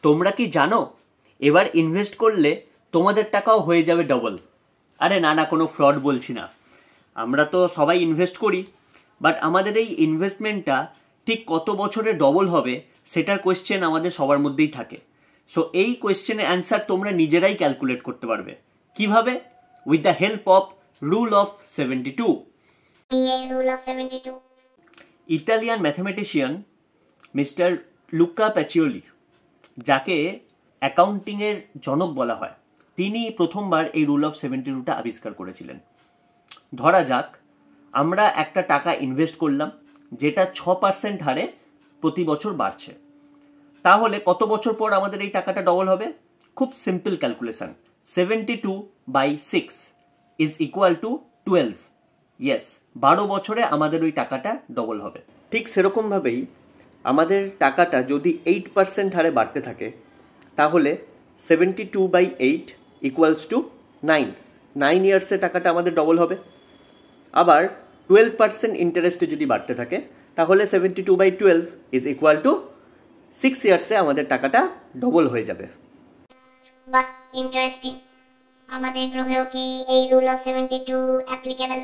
তোমরা কি জানো এবার ইনভেস্ট করলে তোমাদের টাকাও হয়ে যাবে ডবল? আরে না না, কোনো ফ্রড বলছি না। আমরা তো সবাই ইনভেস্ট করি, বাট আমাদের এই ইনভেস্টমেন্টটা ঠিক কত বছরে ডবল হবে সেটার কোয়েশ্চেন আমাদের সবার মধ্যেই থাকে। সো এই কোয়েশ্চেনের অ্যান্সার তোমরা নিজেরাই ক্যালকুলেট করতে পারবে। কিভাবে? With the help of rule of 72। Italian mathematician mister Luca Pacioli, যাকে অ্যাকাউন্টিংয়ের জনক বলা হয়, তিনি প্রথমবার এই রুল অফ 72টা আবিষ্কার করেছিলেন। ধরা যাক আমরা একটা টাকা ইনভেস্ট করলাম যেটা 6% হারে প্রতি বছর বাড়ছে। তাহলে কত বছর পর আমাদের এই টাকাটা ডবল হবে? খুব simple calculation, 72/6 is equal to 12। Yes, 12 বছরে আমাদের ওই টাকাটা ডবল হবে। ঠিক সেরকমভাবেই আমাদের টাকাটা যদি 8% হারে বাড়তে থাকে, তাহলে 72/8 ইকুয়ালস টু 9 ইয়ার্সে টাকাটা আমাদের ডবল হবে। আবার 12% ইন্টারেস্টে যদি বাড়তে থাকে, তাহলে 72/12 ইজ ইকুয়াল টু 6 ইয়ার্সে আমাদের টাকাটা ডবল হয়ে যাবে। বাহ, ইন্টারেস্টিং। আমাদের গ্রহেও কি এই রুল অফ 72 অ্যাপ্লিকেবল?